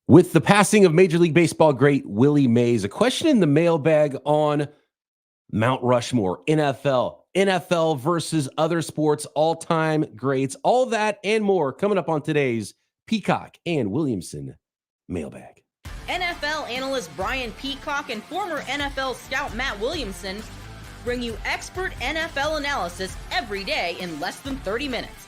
With the passing of Major League Baseball great Willie Mays, a question in the mailbag on Mount Rushmore, NFL versus other sports, all-time greats, all that and more coming up on today's Peacock and Williamson mailbag. NFL analyst Brian Peacock and former NFL scout Matt Williamson bring you expert NFL analysis every day in less than 30 minutes.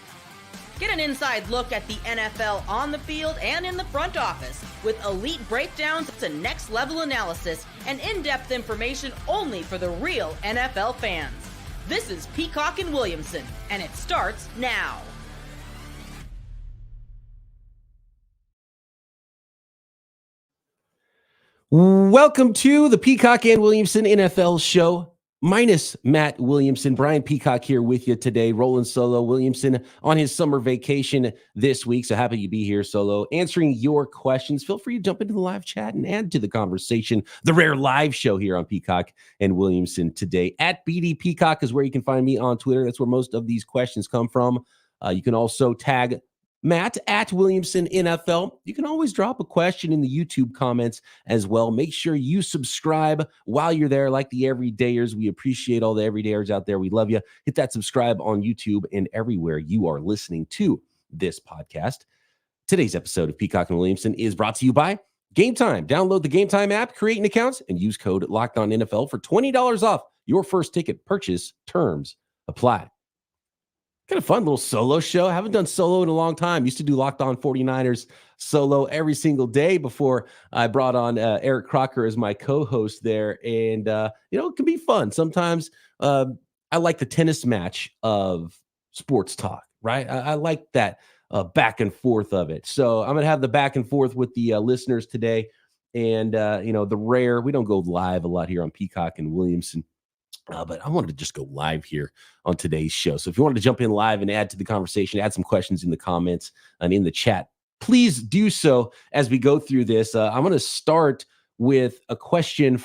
Get an inside look at the NFL on the field and in the front office with elite breakdowns to next-level analysis and in-depth information only for the real NFL fans. This is Peacock and Williamson, and it starts now. Welcome to the Peacock and Williamson NFL Show. Minus Matt Williamson, Brian Peacock here with you today, rolling solo. Williamson on his summer vacation this week, so happy to be here solo, answering your questions. Feel free to jump into the live chat and add to the conversation. The rare live show here on Peacock and Williamson today. At BD Peacock is where you can find me on Twitter. That's where most of these questions come from. You can also tag Matt at Williamson NFL. You can always drop a question in the YouTube comments as well. Make sure you subscribe while you're there, like the everydayers. We appreciate all the everydayers out there. We love you. Hit that subscribe on YouTube and everywhere you are listening to this podcast. Today's episode of Peacock and Williamson is brought to you by Game Time. Download the Game Time app, create an account, and use code LOCKEDONNFL for $20 off your first ticket purchase. Terms apply. Kind of fun little solo show. I haven't done solo in a long time. Used to do Locked On 49ers solo every single day before I brought on Eric Crocker as my co-host there. And, it can be fun. Sometimes I like the tennis match of sports talk, right? I like that back and forth of it. So I'm going to have the back and forth with the listeners today. And, we don't go live a lot here on Peacock and Williamson. But I wanted to just go live here on today's show. So if you wanted to jump in live and add to the conversation, add some questions in the comments and in the chat, please do so as we go through this. I'm going to start with a question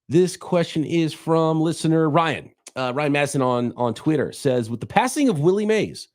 this question is from listener Ryan. Ryan Madison on Twitter says, with the passing of Willie Mays,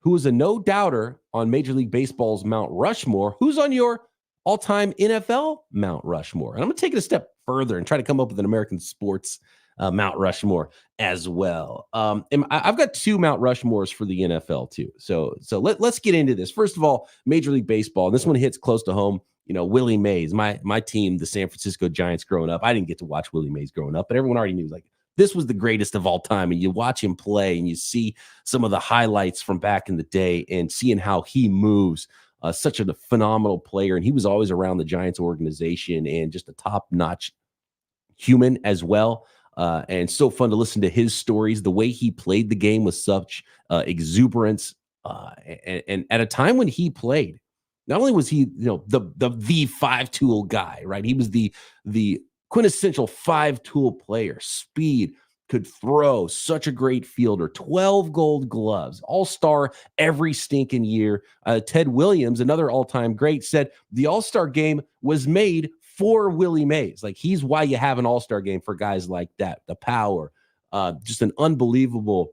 who is a no-doubter on Major League Baseball's Mount Rushmore, who's on your all-time NFL Mount Rushmore? And I'm going to take it a step further and try to come up with an American sports Mount Rushmore as well. And I've got two Mount Rushmores for the NFL too. So let's get into this. First of all, Major League Baseball. And this one hits close to home. Willie Mays, my team, the San Francisco Giants growing up. I didn't get to watch Willie Mays growing up, but everyone already knew this was the greatest of all time. And you watch him play and you see some of the highlights from back in the day and seeing how he moves. Such a phenomenal player, and he was always around the Giants organization and just a top-notch human as well. And so fun to listen to his stories, the way he played the game with such exuberance. And at a time when he played, not only was he the five-tool guy, right? He was the quintessential five-tool player, speed, could throw, such a great fielder, 12 gold gloves, all-star every stinking year. Ted Williams, another all-time great, said the all-star game was made for Willie Mays. He's why you have an all-star game for guys like that. The power, just an unbelievable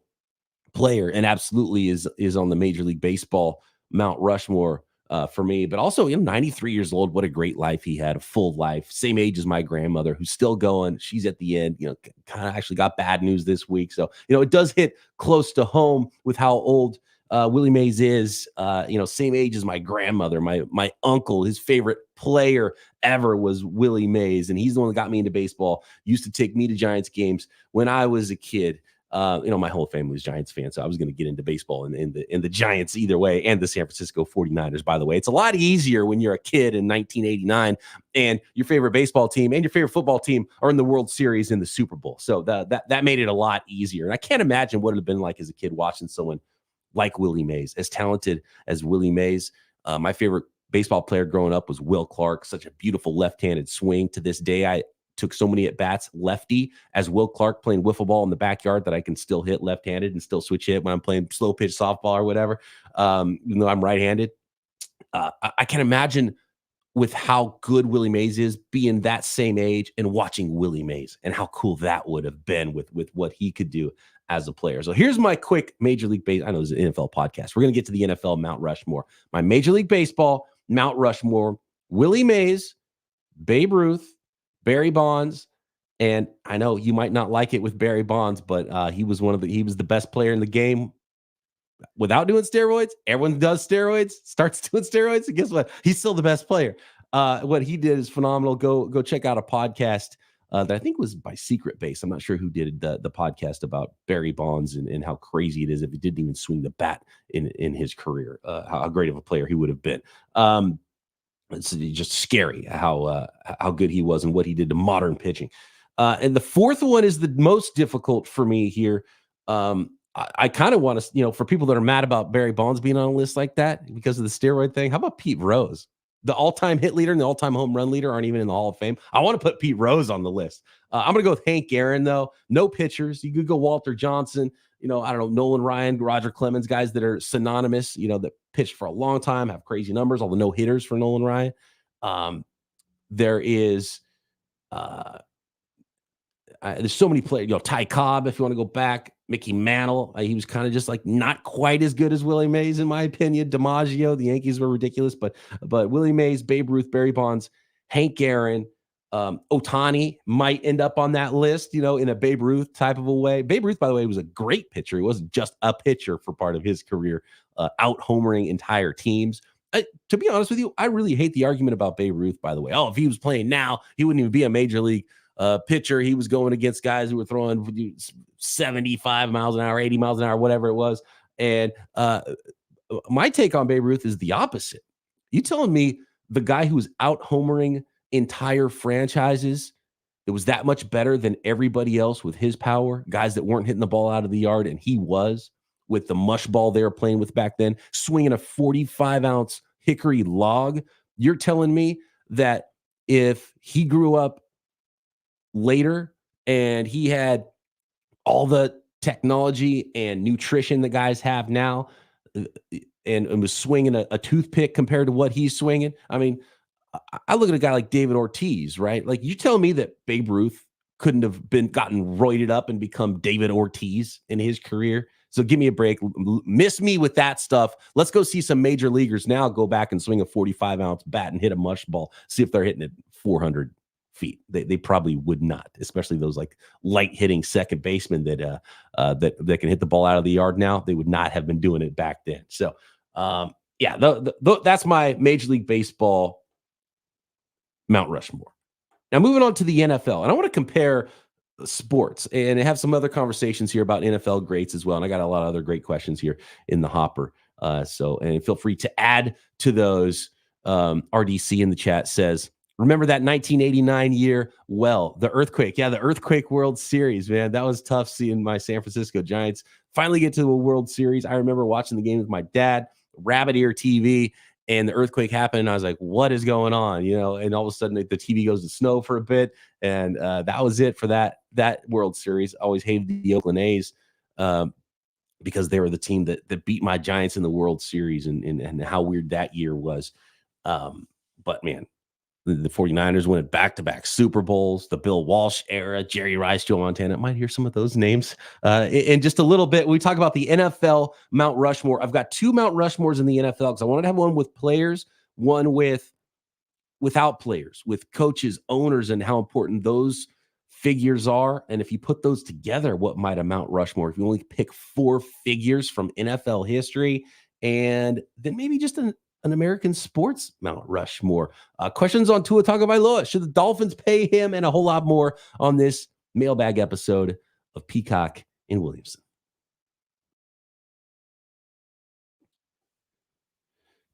player, and absolutely is on the Major League Baseball Mount Rushmore for me. But also, 93 years old. What a great life he had, a full life. Same age as my grandmother, who's still going. She's at the end. Kind of actually got bad news this week. So, it does hit close to home with how old Willie Mays is. Same age as my grandmother. My uncle, his favorite player ever was Willie Mays, and he's the one that got me into baseball. Used to take me to Giants games when I was a kid. My whole family was Giants fans, so I was going to get into baseball and the Giants either way, and the San Francisco 49ers, by the way. It's a lot easier when you're a kid in 1989 and your favorite baseball team and your favorite football team are in the World Series in the Super Bowl. So that made it a lot easier. And I can't imagine what it would have been like as a kid watching someone like Willie Mays, as talented as Willie Mays. My favorite baseball player growing up was Will Clark, such a beautiful left-handed swing. To this day, I took so many at-bats lefty as Will Clark, playing wiffle ball in the backyard, that I can still hit left-handed and still switch hit when I'm playing slow pitch softball or whatever, even though I'm right-handed. I can imagine with how good Willie Mays is, being that same age and watching Willie Mays and how cool that would have been with what he could do as a player. So here's my quick Major League Baseball. I know this is an NFL podcast. We're going to get to the NFL Mount Rushmore. My Major League Baseball Mount Rushmore: Willie Mays, Babe Ruth, Barry Bonds. And I know you might not like it with Barry Bonds, but he was the best player in the game without doing steroids. Everyone does steroids, starts doing steroids, and guess what? He's still the best player. What he did is phenomenal. Go check out a podcast that I think was by Secret Base. I'm not sure who did the podcast about Barry Bonds and how crazy it is if he didn't even swing the bat in his career, how great of a player he would have been. It's just scary how good he was and what he did to modern pitching. And the fourth one is the most difficult for me here. I kind of want to, for people that are mad about Barry Bonds being on a list like that because of the steroid thing, how about Pete Rose? The all-time hit leader and the all-time home run leader aren't even in the Hall of Fame. I want to put Pete Rose on the list. I'm going to go with Hank Aaron, though. No pitchers. You could go Walter Johnson, I don't know, Nolan Ryan, Roger Clemens, guys that are synonymous, that pitched for a long time, have crazy numbers, all the no-hitters for Nolan Ryan. There is there's so many players, Ty Cobb, if you want to go back, Mickey Mantle. He was kind of just like not quite as good as Willie Mays, in my opinion. DiMaggio, the Yankees were ridiculous, but Willie Mays, Babe Ruth, Barry Bonds, Hank Aaron, Ohtani might end up on that list, in a Babe Ruth type of a way. Babe Ruth, by the way, was a great pitcher. He wasn't just a pitcher for part of his career, out homering entire teams. To be honest with you, I really hate the argument about Babe Ruth, by the way. Oh, if he was playing now, he wouldn't even be a major league pitcher. He was going against guys who were throwing 75 miles an hour, 80 miles an hour, whatever it was. And my take on Babe Ruth is the opposite. You telling me the guy who was out homering entire franchises, it was that much better than everybody else with his power, guys that weren't hitting the ball out of the yard, and he was, with the mush ball they were playing with back then, swinging a 45-ounce hickory log? You're telling me that if he grew up later and he had all the technology and nutrition that guys have now, and was swinging a toothpick compared to what he's swinging, I mean, I look at a guy like David Ortiz, right? Like, you tell me that Babe Ruth couldn't have gotten roided up and become David Ortiz in his career. So give me a break. Miss me with that stuff. Let's go see some major leaguers now go back and swing a 45-ounce bat and hit a mush ball. See if they're hitting it 400 feet. They probably would not, especially those like light hitting second basemen that can hit the ball out of the yard now. They would not have been doing it back then. So that's my Major League Baseball Mount Rushmore. Now moving on to the NFL, and I want to compare sports and have some other conversations here about NFL greats as well. And I got a lot of other great questions here in the hopper. And feel free to add to those. RDC in the chat says, remember that 1989 year? Well, the earthquake. Yeah, the earthquake World Series, man. That was tough seeing my San Francisco Giants finally get to a World Series. I remember watching the game with my dad, rabbit ear TV, and the earthquake happened. And I was like, what is going on? And all of a sudden the TV goes to snow for a bit. And that was it for that World Series. I always hated the Oakland A's because they were the team that beat my Giants in the World Series, and how weird that year was. But man, the 49ers winning back-to-back Super Bowls, the Bill Walsh era, Jerry Rice, Joe Montana. I might hear some of those names in just a little bit. We talk about the NFL Mount Rushmore. I've got two Mount Rushmores in the NFL because I wanted to have one with players, one without players, with coaches, owners, and how important those figures are. And if you put those together, what might a Mount Rushmore? If you only pick four figures from NFL history, and then maybe just an American sports Mount Rushmore. Questions on Tua Tagovailoa. Should the Dolphins pay him? And a whole lot more on this mailbag episode of Peacock and Williamson.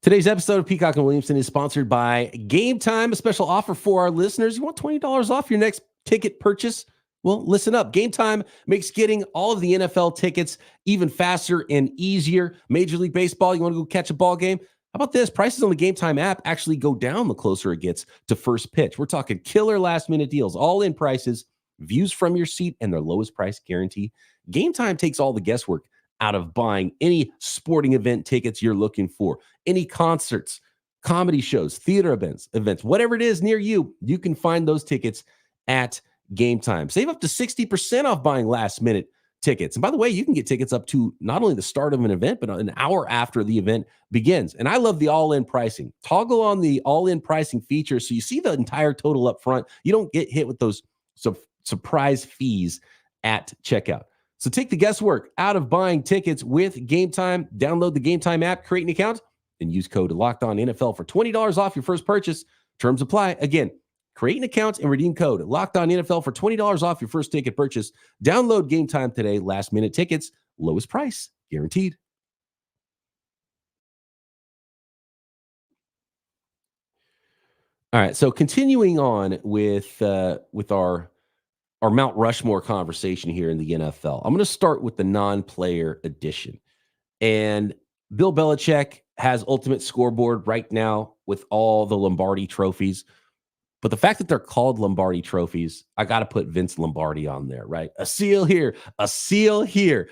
Today's episode of Peacock and Williamson is sponsored by Game Time, a special offer for our listeners. You want $20 off your next ticket purchase? Well, listen up. Game Time makes getting all of the NFL tickets even faster and easier. Major League Baseball, you want to go catch a ball game? How about this? Prices on the Game Time app actually go down the closer it gets to first pitch. We're talking killer last-minute deals, all-in prices, views from your seat, and their lowest price guarantee. Game Time takes all the guesswork out of buying any sporting event tickets you're looking for, any concerts, comedy shows, theater events, whatever it is near you, you can find those tickets at Game Time. Save up to 60% off buying last-minute tickets. And by the way, you can get tickets up to not only the start of an event, but an hour after the event begins. And I love the all-in pricing. Toggle on the all-in pricing feature so you see the entire total up front. You don't get hit with those surprise fees at checkout. So take the guesswork out of buying tickets with Game Time. Download the Game Time app, create an account, and use code LOCKEDONNFL for $20 off your first purchase. Terms apply. Again, create an account and redeem code LOCKEDONNFL for $20 off your first ticket purchase. Download Game Time today. Last minute tickets, lowest price guaranteed. All right, so continuing on with our Mount Rushmore conversation here in the NFL. I'm going to start with the non-player edition. And Bill Belichick has Ultimate Scoreboard right now with all the Lombardi trophies. But the fact that they're called Lombardi trophies, I got to put Vince Lombardi on there, right? A seal here, a seal here.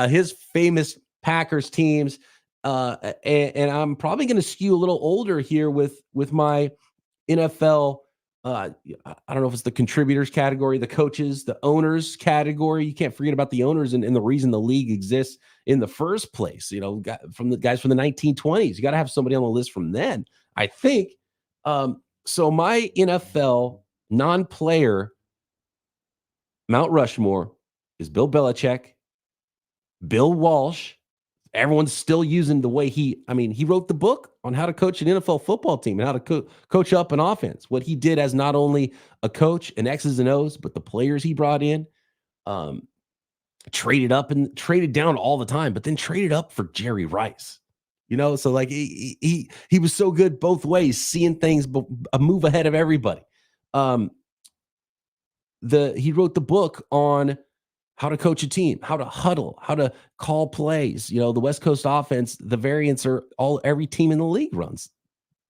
His famous Packers teams. And I'm probably going to skew a little older here with my NFL. I don't know if it's the contributors category, the coaches, the owners category. You can't forget about the owners and the reason the league exists in the first place. You know, from the guys from the 1920s, you got to have somebody on the list from then, I think. So my NFL non-player Mount Rushmore is Bill Belichick, Bill Walsh. Everyone's still using the way he wrote the book on how to coach an NFL football team and how to coach up an offense. What he did as not only a coach and X's and O's, but the players he brought in, traded up and traded down all the time, but then traded up for Jerry Rice. You know, so like he was so good both ways, seeing things a move ahead of everybody. He wrote the book on how to coach a team, how to huddle, how to call plays. You know, the West Coast offense, the variants are every team in the league runs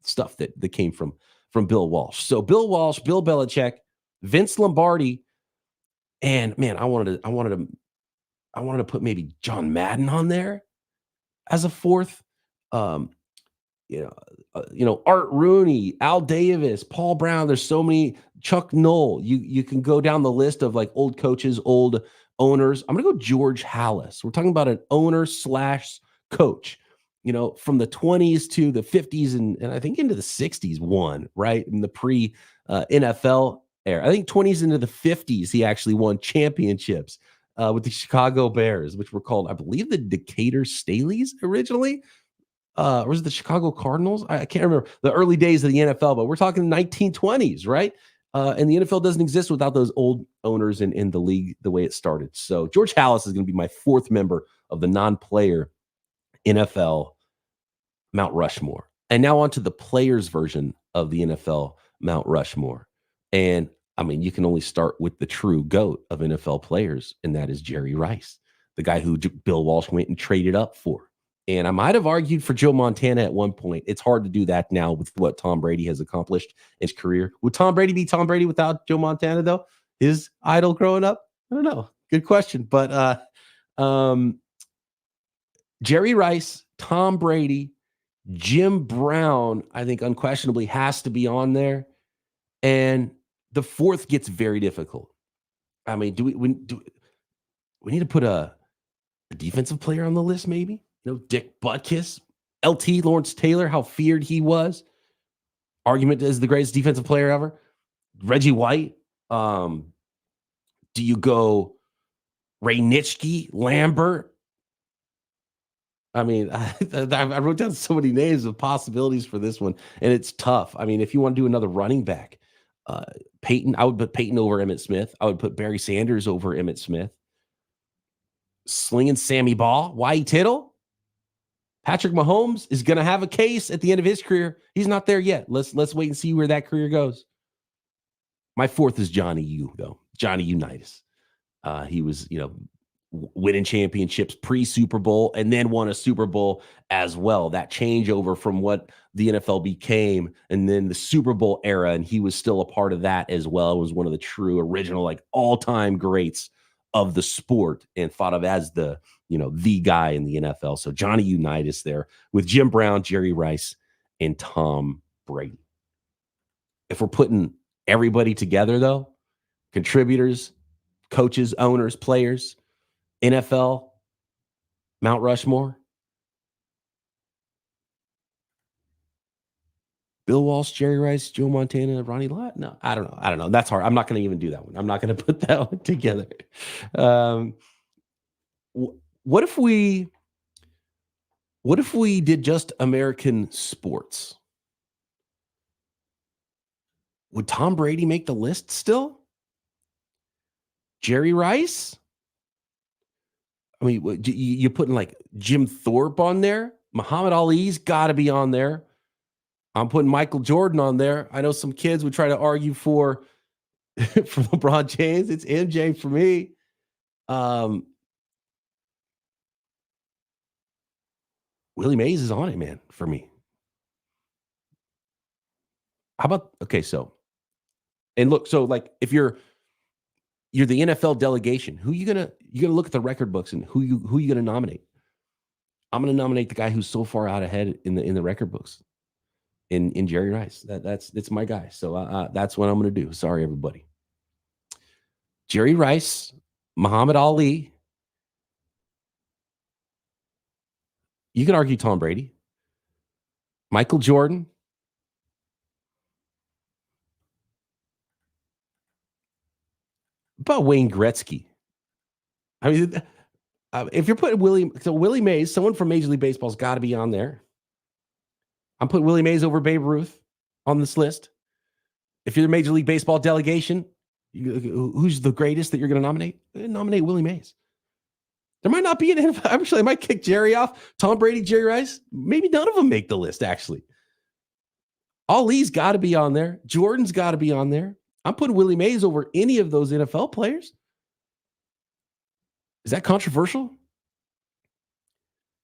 stuff that came from Bill Walsh. So Bill Walsh, Bill Belichick, Vince Lombardi, and man, I wanted to put maybe John Madden on there as a fourth. Art Rooney, Al Davis, Paul Brown. There's so many. Chuck Noll. You can go down the list of like old coaches, old owners. I'm going to go George Halas. We're talking about an owner / coach, you know, from the 20s to the 50s and I think into the 60s won, right? In the pre NFL era. I think 20s into the 50s, he actually won championships with the Chicago Bears, which were called, I believe, the Decatur Staleys originally. Or was it the Chicago Cardinals? I can't remember the early days of the NFL, but we're talking 1920s, right? And the NFL doesn't exist without those old owners in the league the way it started. So George Halas is going to be my fourth member of the non-player NFL Mount Rushmore. And now on to the players version of the NFL Mount Rushmore. And I mean, you can only start with the true GOAT of NFL players, and that is Jerry Rice, the guy who Bill Walsh went and traded up for. And I might have argued for Joe Montana at one point. It's hard to do that now with what Tom Brady has accomplished in his career. Would Tom Brady be Tom Brady without Joe Montana, though? His idol growing up? I don't know. Good question. But Jerry Rice, Tom Brady, Jim Brown, I think unquestionably has to be on there. And the fourth gets very difficult. I mean, do we need to put a defensive player on the list, maybe? You know, Dick Butkus, LT, Lawrence Taylor, how feared he was. Argument is the greatest defensive player ever. Reggie White. Do you go Ray Nitschke, Lambert? I mean, I wrote down so many names of possibilities for this one, and it's tough. I mean, if you want to do another running back, Peyton, I would put Peyton over Emmitt Smith. I would put Barry Sanders over Emmitt Smith. Slinging Sammy Baugh, Whitey Tittle. Patrick Mahomes is going to have a case at the end of his career. He's not there yet. Let's wait and see where that career goes. My fourth is Johnny U, though. Johnny Unitas. He was, winning championships pre-Super Bowl and then won a Super Bowl as well. That changeover from what the NFL became and then the Super Bowl era, and he was still a part of that as well. It was one of the true original, like all-time greats of the sport and thought of as the guy in the NFL. So Johnny Unitas there with Jim Brown, Jerry Rice, and Tom Brady. If we're putting everybody together, though, contributors, coaches, owners, players, NFL Mount Rushmore? Bill Walsh, Jerry Rice, Joe Montana, Ronnie Lott? No, I don't know. That's hard. I'm not going to even do that one. I'm not going to put that one together. What if we did just American sports? Would Tom Brady make the list still? Jerry Rice? I mean, you putting like Jim Thorpe on there? Muhammad Ali's got to be on there. I'm putting Michael Jordan on there. I know some kids would try to argue for LeBron James. It's MJ for me. Willie Mays is on it, man, for me. How about, okay, so, and look, so like if you're the NFL delegation, who you gonna look at the record books and who you gonna nominate? I'm gonna nominate the guy who's so far out ahead in the record books. In Jerry Rice. That's my guy. So that's what I'm going to do. Sorry, everybody. Jerry Rice, Muhammad Ali. You can argue Tom Brady. Michael Jordan. About Wayne Gretzky. I mean, if you're putting Willie Mays, someone from Major League Baseball's got to be on there. I'm putting Willie Mays over Babe Ruth on this list. If you're the Major League Baseball delegation, who's the greatest that you're going to nominate? Nominate Willie Mays. There might not be an NFL. Actually, I might kick Jerry off. Tom Brady, Jerry Rice. Maybe none of them make the list, actually. Ali's got to be on there. Jordan's got to be on there. I'm putting Willie Mays over any of those NFL players. Is that controversial?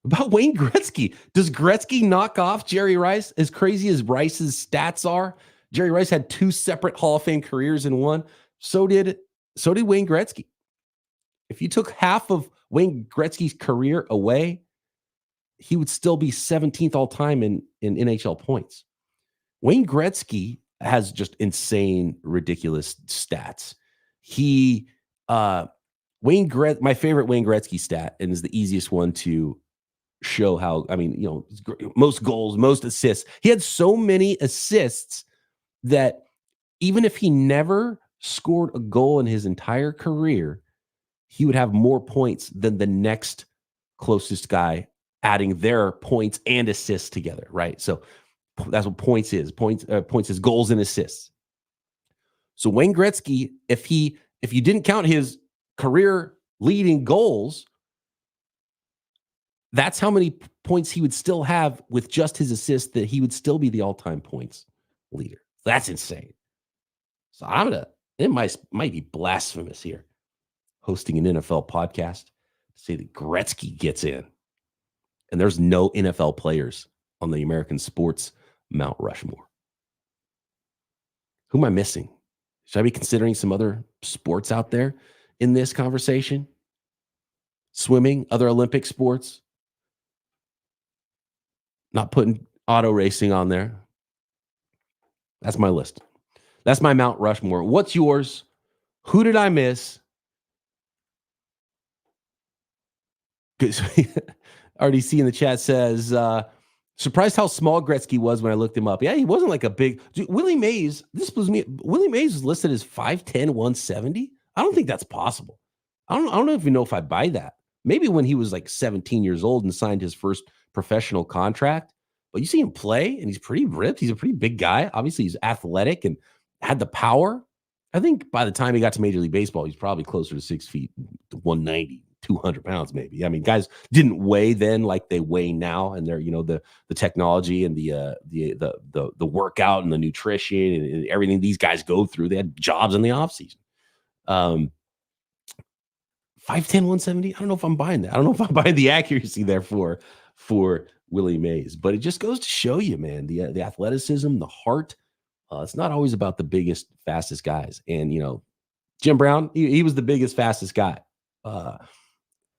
About Wayne Gretzky. Does Gretzky knock off Jerry Rice? As crazy as Rice's stats are, Jerry Rice had 2 separate Hall of Fame careers in one. So did Wayne Gretzky. If you took half of Wayne Gretzky's career away, he would still be 17th all time in NHL points. Wayne Gretzky has just insane, ridiculous stats. My favorite Wayne Gretzky stat, and is the easiest one to show how, I mean, most goals, most assists. He had so many assists that even if he never scored a goal in his entire career, he would have more points than the next closest guy, adding their points and assists together, right? So that's what points is. Points is goals and assists. So Wayne Gretzky, if you didn't count his career leading goals, that's how many points he would still have with just his assist, that he would still be the all-time points leader. That's insane. So it might be blasphemous here, hosting an NFL podcast, to say that Gretzky gets in. And there's no NFL players on the American sports Mount Rushmore. Who am I missing? Should I be considering some other sports out there in this conversation? Swimming, other Olympic sports? Not putting auto racing on there. That's my list. That's my Mount Rushmore. What's yours? Who did I miss? RDC in the chat says, surprised how small Gretzky was when I looked him up. Yeah, he wasn't like a big... Dude, Willie Mays, this was me. Willie Mays was listed as 5'10", 170. I don't think that's possible. I don't even know if I buy that. Maybe when he was like 17 years old and signed his first professional contract. But you see him play, and he's pretty ripped. He's a pretty big guy. Obviously, he's athletic and had the power. I think by the time he got to Major League Baseball, he's probably closer to 6 feet, 190, 200 pounds maybe. I mean, guys didn't weigh then like they weigh now, and they're, the technology and the workout and the nutrition and everything these guys go through. They had jobs in the offseason. 5'10", 170. I don't know if I'm buying that. I don't know if I'm buying the accuracy there for Willie Mays, but it just goes to show you, man, the athleticism, the heart. It's not always about the biggest, fastest guys. And, Jim Brown, he was the biggest, fastest guy.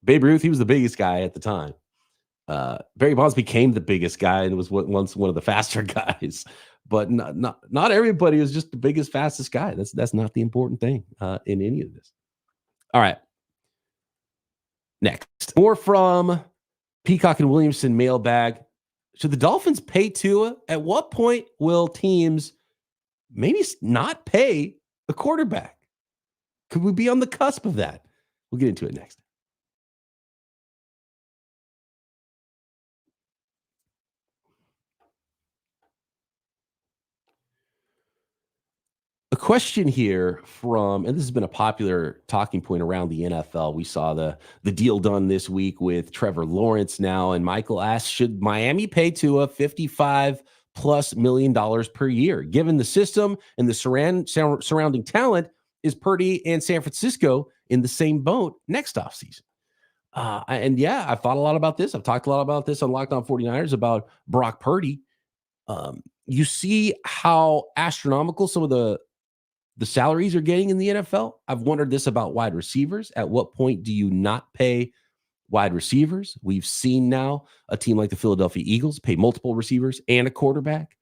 Babe Ruth, he was the biggest guy at the time. Barry Bonds became the biggest guy and was once one of the faster guys. But not everybody was just the biggest, fastest guy. That's not the important thing in any of this. All right. Next, more from Peacock and Williamson mailbag. Should the Dolphins pay Tua? At what point will teams maybe not pay a quarterback? Could we be on the cusp of that? We'll get into it next. A question here from, and this has been a popular talking point around the NFL. We saw the deal done this week with Trevor Lawrence now, and Michael asks, should Miami pay Tua $55+ million per year? Given the system and the surrounding talent, is Purdy and San Francisco in the same boat next offseason? I've thought a lot about this. I've talked a lot about this on Locked On 49ers about Brock Purdy. You see how astronomical some of the salaries are getting in the NFL. I've wondered this about wide receivers. At what point do you not pay wide receivers? We've seen now a team like the Philadelphia Eagles pay multiple receivers and a quarterback.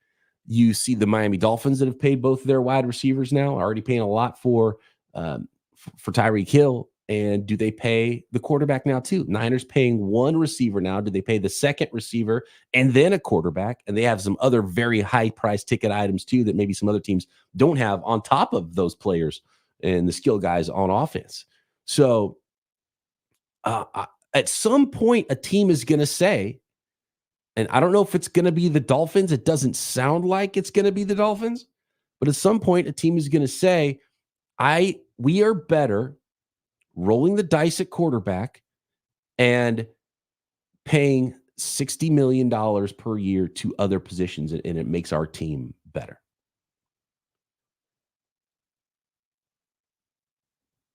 You see the Miami Dolphins that have paid both their wide receivers now, already paying a lot for Tyreek Hill. And do they pay the quarterback now too? Niners paying one receiver now. Do they pay the second receiver and then a quarterback? And they have some other very high price ticket items too that maybe some other teams don't have on top of those players and the skill guys on offense. So at some point, a team is going to say, and I don't know if it's going to be the Dolphins. It doesn't sound like it's going to be the Dolphins, but at some point, a team is going to say, we are better rolling the dice at quarterback and paying $60 million per year to other positions, and it makes our team better.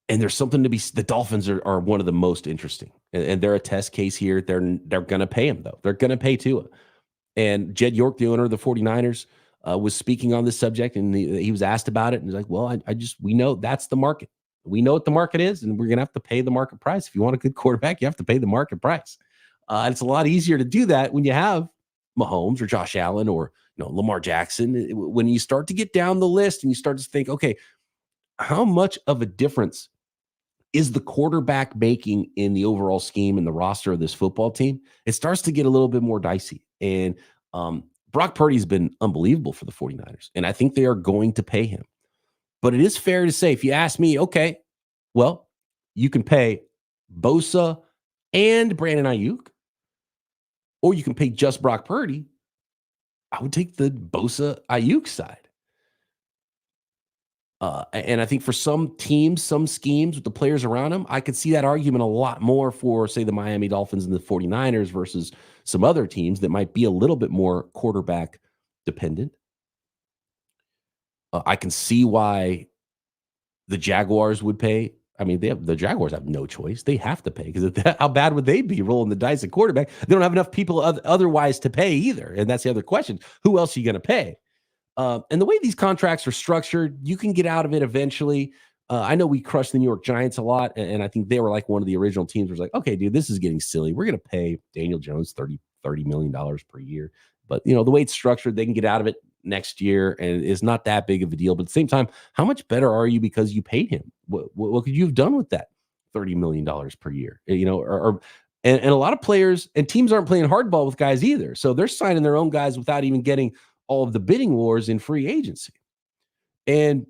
And there's something to be, the Dolphins are one of the most interesting, and they're a test case here. They're going to pay him, though. They're going to pay Tua. And Jed York, the owner of the 49ers, was speaking on this subject, and he was asked about it, and he's like, well, we know that's the market. We know what the market is, and we're going to have to pay the market price. If you want a good quarterback, you have to pay the market price. It's a lot easier to do that when you have Mahomes or Josh Allen or Lamar Jackson. When you start to get down the list and you start to think, okay, how much of a difference is the quarterback making in the overall scheme and the roster of this football team? It starts to get a little bit more dicey. And Brock Purdy's been unbelievable for the 49ers, and I think they are going to pay him. But it is fair to say, if you ask me, okay, well, you can pay Bosa and Brandon Ayuk, or you can pay just Brock Purdy. I would take the Bosa Ayuk side. And I think for some teams, some schemes with the players around them, I could see that argument a lot more for, say, the Miami Dolphins and the 49ers versus some other teams that might be a little bit more quarterback dependent. I can see why the Jaguars would pay. I mean, the Jaguars have no choice. They have to pay because how bad would they be rolling the dice at quarterback? They don't have enough people otherwise to pay either. And that's the other question. Who else are you going to pay? And the way these contracts are structured, you can get out of it eventually. I know we crushed the New York Giants a lot, and I think they were like one of the original teams where it's like, okay, dude, this is getting silly. We're going to pay Daniel Jones $30 million per year. But, the way it's structured, they can get out of it next year, and it's not that big of a deal. But at the same time, how much better are you because you paid him? What could you have done with that $30 million per year? And a lot of players and teams aren't playing hardball with guys either. So they're signing their own guys without even getting all of the bidding wars in free agency. And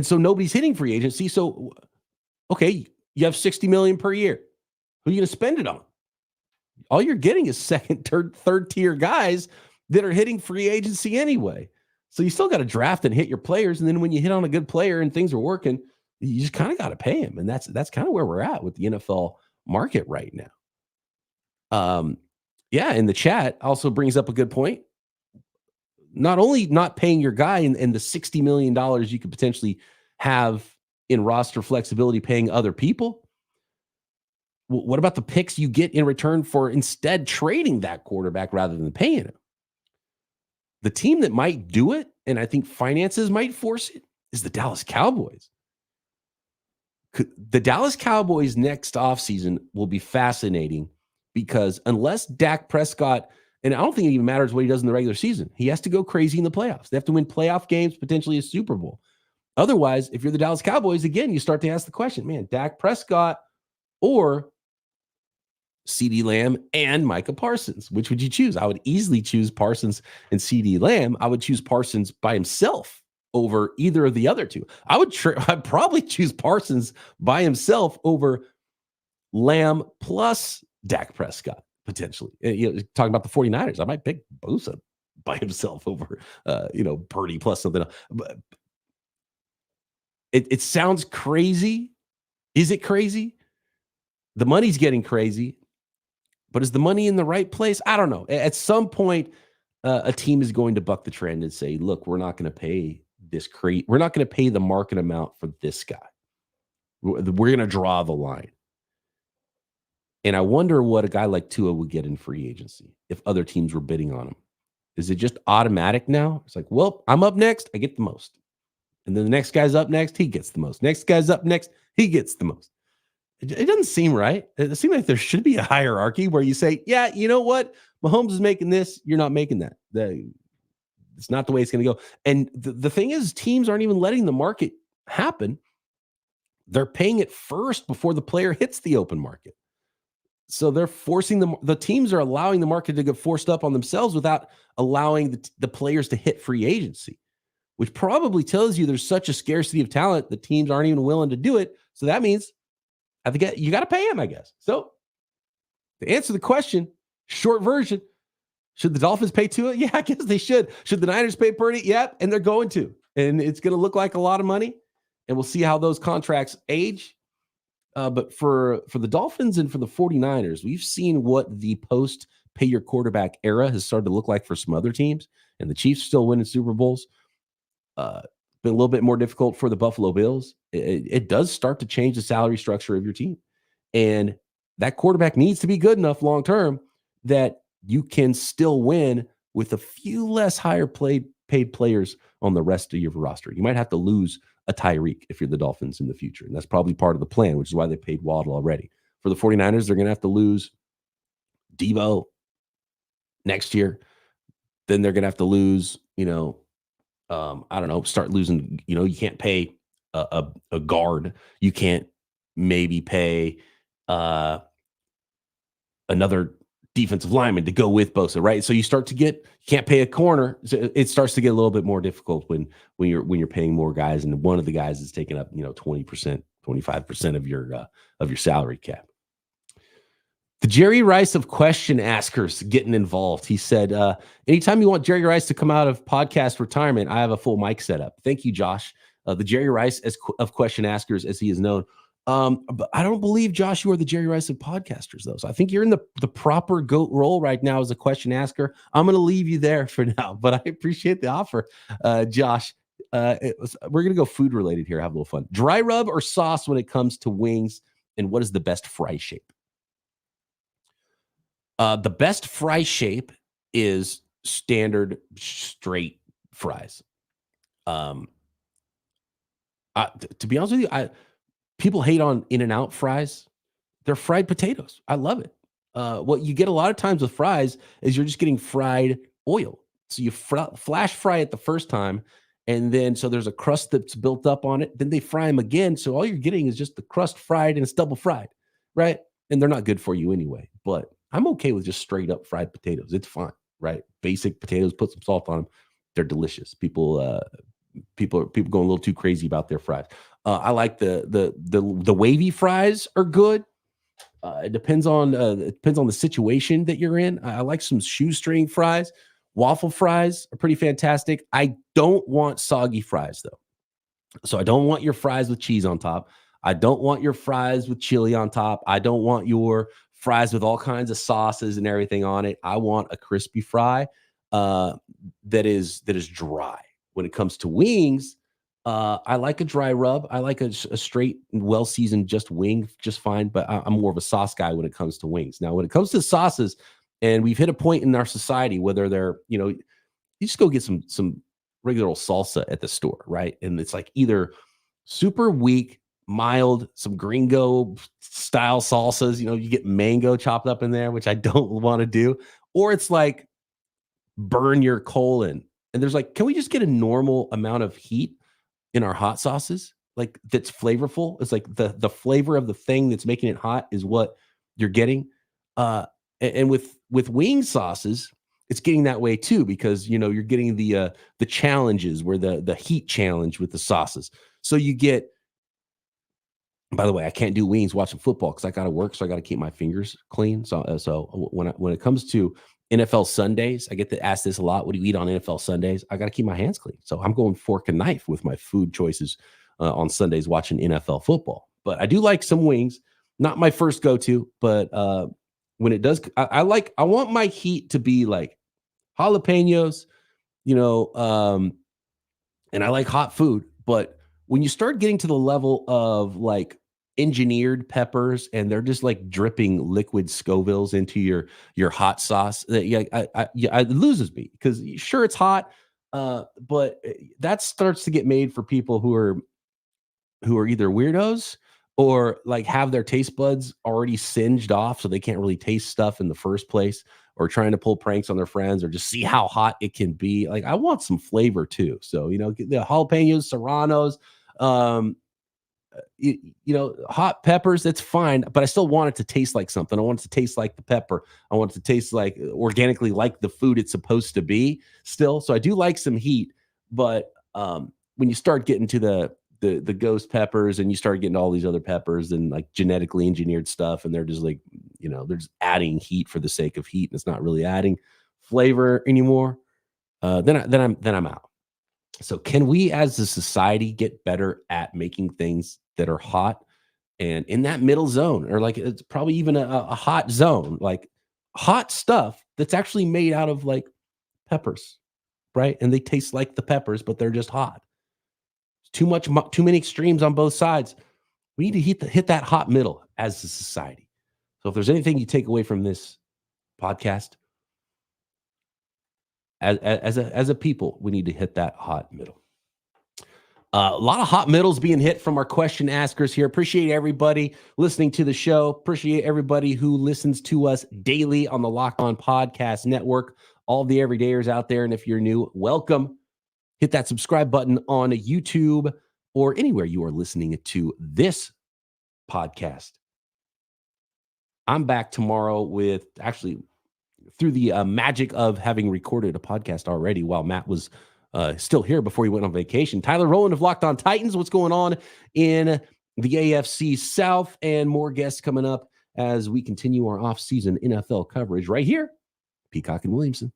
so nobody's hitting free agency. So, okay, you have $60 million per year. Who are you going to spend it on? All you're getting is second, third tier guys that are hitting free agency anyway. So you still got to draft and hit your players. And then when you hit on a good player and things are working, you just kind of got to pay him. And that's kind of where we're at with the NFL market right now. In the chat also brings up a good point. Not only not paying your guy and the $60 million you could potentially have in roster flexibility paying other people, what about the picks you get in return for instead trading that quarterback rather than paying him? The team that might do it, and I think finances might force it, is the Dallas Cowboys. The Dallas Cowboys next offseason will be fascinating because unless Dak Prescott, and I don't think it even matters what he does in the regular season, he has to go crazy in the playoffs. They have to win playoff games, potentially a Super Bowl. Otherwise, if you're the Dallas Cowboys, again, you start to ask the question, man, Dak Prescott or CeeDee Lamb and Micah Parsons, which would you choose? I would easily choose Parsons and CeeDee Lamb. I would choose Parsons by himself over either of the other two. I'd probably choose Parsons by himself over Lamb plus Dak Prescott, potentially. Talking about the 49ers, I might pick Bosa by himself over, Purdy plus something else. But it sounds crazy. Is it crazy? The money's getting crazy, but is the money in the right place? I don't know. At some point, a team is going to buck the trend and say, look, we're not going to pay this we're not going to pay the market amount for this guy. We're going to draw the line. And I wonder what a guy like Tua would get in free agency if other teams were bidding on him. Is it just automatic now? It's like, well, I'm up next, I get the most. And then the next guy's up next, he gets the most. Next guy's up next, he gets the most. It doesn't seem right. It seems like there should be a hierarchy where you say, yeah, you know what? Mahomes is making this. You're not making that. It's not the way it's going to go. And the thing is, teams aren't even letting the market happen. They're paying it first before the player hits the open market. So they're forcing the teams are allowing the market to get forced up on themselves without allowing the players to hit free agency, which probably tells you there's such a scarcity of talent that teams aren't even willing to do it. So that means I think you got to pay him, I guess. So to answer the question, short version, should the Dolphins pay Tua? Yeah, I guess they should. Should the Niners pay Purdy? Yeah, and they're going to. And it's going to look like a lot of money. And we'll see how those contracts age. But for the Dolphins and for the 49ers, we've seen what the post-pay your quarterback era has started to look like for some other teams. And the Chiefs still winning Super Bowls. Been a little bit more difficult for the Buffalo Bills. It does start to change the salary structure of your team. And that quarterback needs to be good enough long-term that you can still win with a few less higher paid players on the rest of your roster. You might have to lose a Tyreek if you're the Dolphins in the future. And that's probably part of the plan, which is why they paid Waddle already. For the 49ers, they're going to have to lose Debo next year. Then they're going to have to lose, start losing, you can't pay a guard. You can't maybe pay another defensive lineman to go with Bosa, right? So you can't pay a corner. So it starts to get a little bit more difficult when you're paying more guys, and one of the guys is taking up 20%, 25% of your salary cap. The Jerry Rice of question askers getting involved. He said, anytime you want Jerry Rice to come out of podcast retirement, I have a full mic set up. Thank you, Josh. The Jerry Rice of question askers, as he is known. But I don't believe, Josh, you are the Jerry Rice of podcasters, though. So I think you're in the proper GOAT role right now as a question asker. I'm going to leave you there for now, but I appreciate the offer, Josh. We're going to go food related here. Have a little fun. Dry rub or sauce when it comes to wings, and what is the best fry shape? The best fry shape is standard straight fries. To be honest with you, people hate on In-N-Out fries. They're fried potatoes. I love it. What you get a lot of times with fries is you're just getting fried oil. So you flash fry it the first time, and then so there's a crust that's built up on it. Then they fry them again. So all you're getting is just the crust fried and it's double fried, right? And they're not good for you anyway. But I'm okay with just straight up fried potatoes. It's fine, right? Basic potatoes, put some salt on them. They're delicious. People going a little too crazy about their fries. I like the wavy fries are good. It depends on the situation that you're in. I like some shoestring fries. Waffle fries are pretty fantastic. I don't want soggy fries though. So I don't want your fries with cheese on top. I don't want your fries with chili on top. I don't want your fries with all kinds of sauces and everything on it. I want a crispy fry that is dry. When it comes to wings, I like a dry rub. I like a straight, well-seasoned just wing just fine, but I'm more of a sauce guy when it comes to wings. Now, when it comes to sauces, and we've hit a point in our society, whether they're, you just go get some regular old salsa at the store, right? And it's like either super weak, mild, some gringo style salsas, you get mango chopped up in there, which I don't want to do, or it's like burn your colon. And there's like, can we just get a normal amount of heat in our hot sauces, like that's flavorful. It's like the flavor of the thing that's making it hot is what you're getting. And with wing sauces, it's getting that way too, because you're getting the challenges where the heat challenge with the sauces. So you get. By the way, I can't do wings watching football because I got to work, so I got to keep my fingers clean. So when it comes to NFL Sundays, I get to ask this a lot. What do you eat on NFL Sundays? I got to keep my hands clean. So I'm going fork and knife with my food choices on Sundays watching NFL football. But I do like some wings. Not my first go-to, but when it does, I want my heat to be like jalapenos, and I like hot food. But when you start getting to the level of like engineered peppers and they're just like dripping liquid Scovilles into your hot sauce, it loses me, because sure, it's hot, but that starts to get made for people who are either weirdos or like have their taste buds already singed off so they can't really taste stuff in the first place, or trying to pull pranks on their friends, or just see how hot it can be. Like, I want some flavor too. So, the jalapenos, serranos, hot peppers, that's fine, but I still want it to taste like something. I want it to taste like the pepper. I want it to taste like organically, like the food it's supposed to be still. So I do like some heat, but when you start getting to the ghost peppers and you start getting all these other peppers and like genetically engineered stuff, and they're just like, they're just adding heat for the sake of heat, and it's not really adding flavor anymore, then I'm out. So can we as a society get better at making things that are hot and in that middle zone, or like it's probably even a hot zone, like hot stuff that's actually made out of like peppers, right? And they taste like the peppers, but they're just hot. Too many extremes on both sides. We need to hit that hot middle as a society. So if there's anything you take away from this podcast, as a people, we need to hit that hot middle. A lot of hot middles being hit from our question askers here. Appreciate everybody listening to the show. Appreciate everybody who listens to us daily on the Locked On Podcast Network. All the everydayers out there, and if you're new, welcome. Hit that subscribe button on YouTube or anywhere you are listening to this podcast. I'm back tomorrow with, actually, through the magic of having recorded a podcast already while Matt was still here before he went on vacation. Tyler Rowland of Locked On Titans. What's going on in the AFC South, and more guests coming up as we continue our off-season NFL coverage right here, Peacock and Williamson.